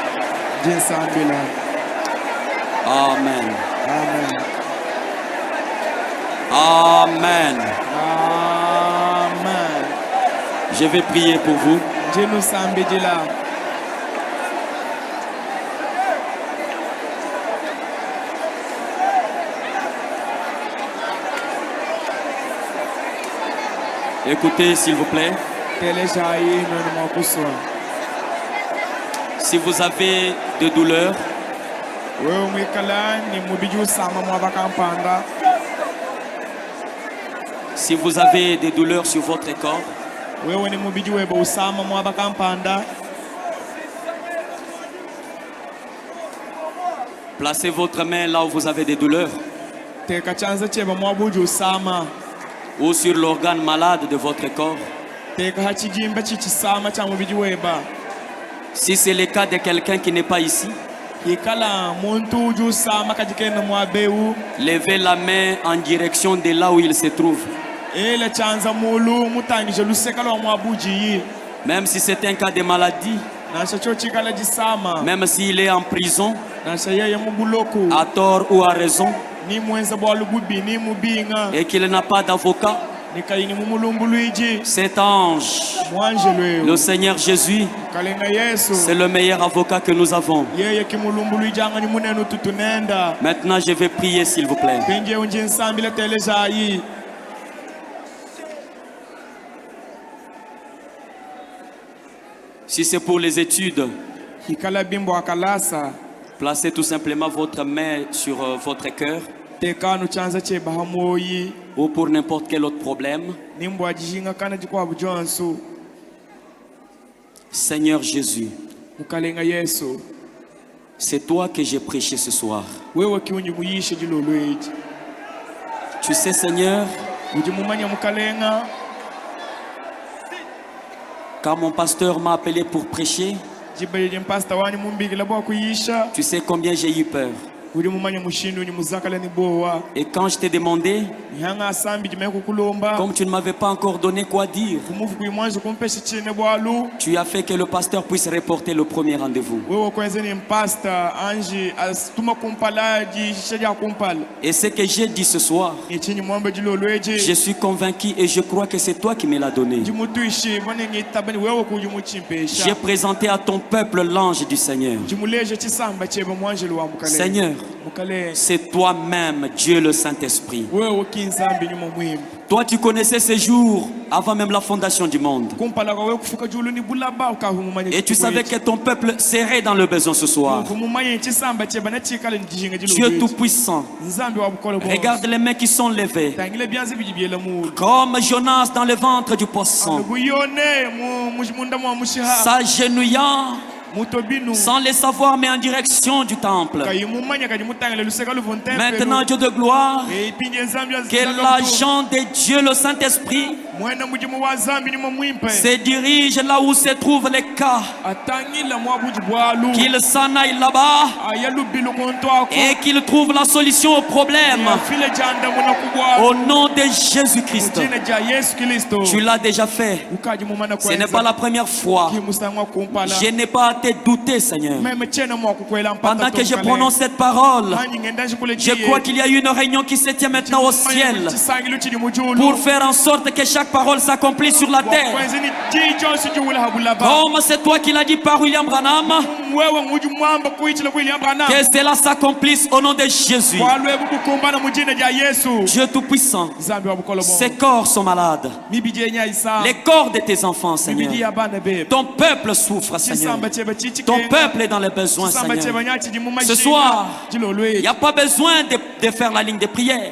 Amen. Amen. Amen. Amen. Je vais prier pour vous. Écoutez, s'il vous plaît. Si vous avez de douleurs, si vous avez des douleurs sur votre corps, placez votre main là où vous avez des douleurs. Ou sur l'organe malade de votre corps. Si c'est le cas de quelqu'un qui n'est pas ici, levez la main en direction de là où il se trouve. Même si c'est un cas de maladie, même s'il est en prison, à tort ou à raison, et qu'il n'a pas d'avocat, cet ange, le Seigneur Jésus, c'est le meilleur avocat que nous avons. Maintenant, je vais prier, s'il vous plaît. Si c'est pour les études, placez tout simplement votre main sur votre cœur. Ou pour n'importe quel autre problème. Seigneur Jésus, c'est toi que j'ai prêché ce soir. Tu sais, Seigneur, quand mon pasteur m'a appelé pour prêcher, tu sais combien j'ai eu peur. Et quand je t'ai demandé, comme tu ne m'avais pas encore donné quoi dire, tu as fait que le pasteur puisse reporter le premier rendez-vous. Et ce que j'ai dit ce soir, je suis convaincu et je crois que c'est toi qui me l'as donné. J'ai présenté à ton peuple l'ange du Seigneur. Seigneur, c'est toi-même, Dieu le Saint-Esprit. Toi, tu connaissais ces jours avant même la fondation du monde. Et tu savais que ton peuple serait dans le besoin ce soir. Dieu Tout-Puissant, regarde les mains qui sont levées. Comme Jonas dans le ventre du poisson, s'agenouillant, sans le savoir, mais en direction du temple. Maintenant, Dieu de gloire, que l'agent de Dieu, le Saint-Esprit, se dirige là où se trouvent les cas, qu'il s'en aille là-bas et qu'il trouve la solution au problème. Au nom de Jésus-Christ. Tu l'as déjà fait. Ce n'est pas la première fois. Je n'ai pas à te douter, Seigneur. Pendant que je prononce cette parole, je crois qu'il y a une réunion qui se tient maintenant au ciel pour faire en sorte que chaque parole s'accomplisse sur la terre. Comme c'est toi qui l'as dit par William Branham, que cela s'accomplisse au nom de Jésus. Dieu Tout-Puissant, ces corps sont malades. Les corps de tes enfants, Seigneur. Ton peuple souffre, Seigneur. Ton peuple est dans les besoins, Seigneur. Ce soir, il n'y a pas besoin de faire la ligne de prière,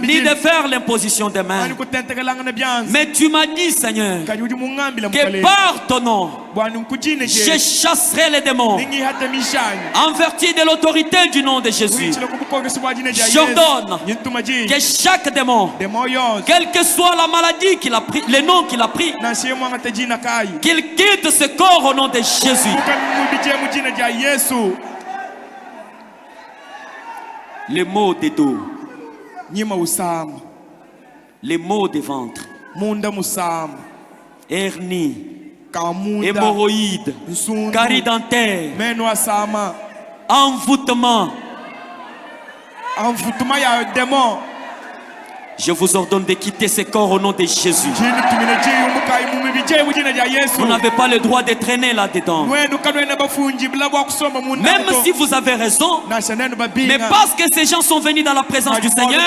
ni de faire l'imposition des mains. Mais tu m'as dit, Seigneur, que par ton nom, je chasserai les démons en vertu de l'autorité du nom de Jésus. J'ordonne que chaque démon, quelle que soit la maladie qu'il a pris, le nom qu'il a pris, qu'il quitte ce corps au nom de Jésus. Les maux des dos, les maux des ventres, hernie, hémorroïdes, caries dentaires, envoûtement. Envoûtement, il y a un démon. Je vous ordonne de quitter ces corps au nom de Jésus. Vous n'avez pas le droit de traîner là-dedans. Même si vous avez raison, mais parce que ces gens sont venus dans la présence du Seigneur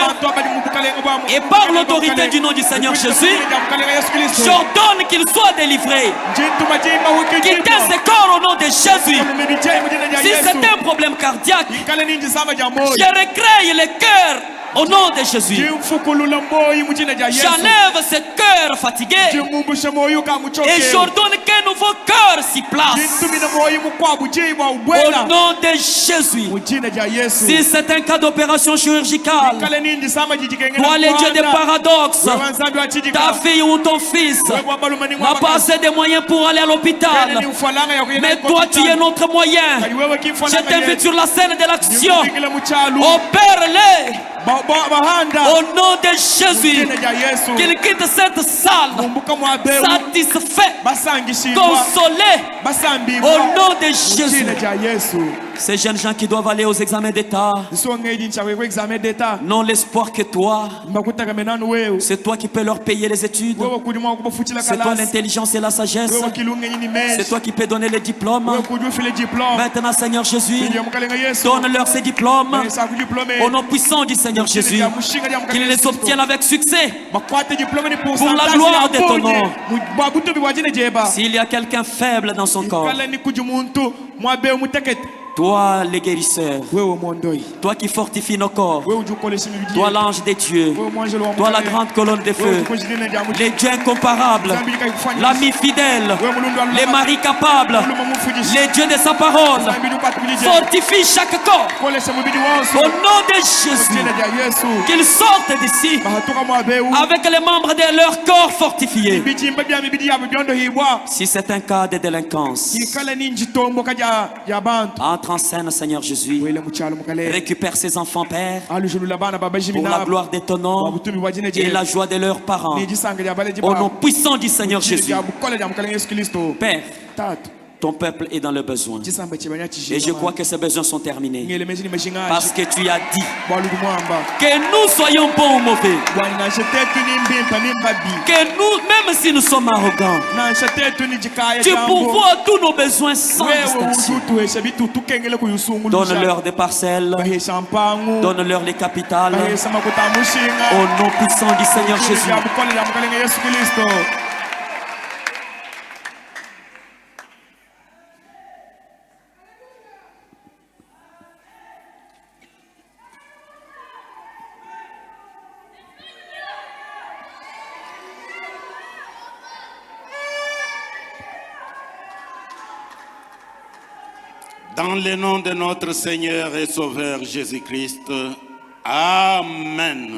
et par l'autorité du nom du Seigneur Jésus, j'ordonne qu'ils soient délivrés. Quittez ces corps au nom de Jésus. Si c'est un problème cardiaque, je recrée le cœur au nom de Jésus. J'enlève ce cœur fatigué et j'ordonne qu'un nouveau cœur s'y place. Au nom de Jésus. Si c'est un cas d'opération chirurgicale, toi les dieux des paradoxes, ta fille ou ton fils n'a pas assez de moyens pour aller à l'hôpital, mais toi tu es notre moyen. Je t'invite sur la scène de l'action. Opère-les au nom de Jésus, qu'il quitte cette salle satisfait, consolé, au nom de Jésus. Ces jeunes gens qui doivent aller aux examens d'État n'ont l'espoir que toi. C'est toi qui peux leur payer les études. C'est toi l'intelligence et la sagesse. C'est toi qui peux donner les diplômes. Maintenant, Seigneur Jésus, donne-leur ces diplômes au nom puissant du Seigneur Jésus, qu'ils les obtiennent avec succès pour la gloire de ton nom. S'il y a quelqu'un faible dans son corps, toi le guérisseur, toi qui fortifies nos corps, toi l'ange des dieux, toi la grande colonne de feu, les dieux incomparables, l'ami fidèle, les maris capables, les dieux de sa parole, fortifie chaque corps au nom de Jésus, qu'ils sortent d'ici avec les membres de leur corps fortifiés. Si c'est un cas de délinquance, entre en scène, Seigneur Jésus. Récupère ces enfants, Père, pour la gloire de ton nom et la joie de leurs parents. Au nom puissant du Seigneur Jésus. Père, ton peuple est dans le besoin. Et je crois que ces besoins sont terminés. Parce que tu as dit que nous soyons bons ou mauvais. Que nous, même si nous sommes arrogants, tu pourvois tous nos besoins sans distinction. Donne-leur des parcelles. Donne-leur les capitales. Au nom puissant du Seigneur Jésus. Dans le nom de notre Seigneur et Sauveur Jésus-Christ, Amen.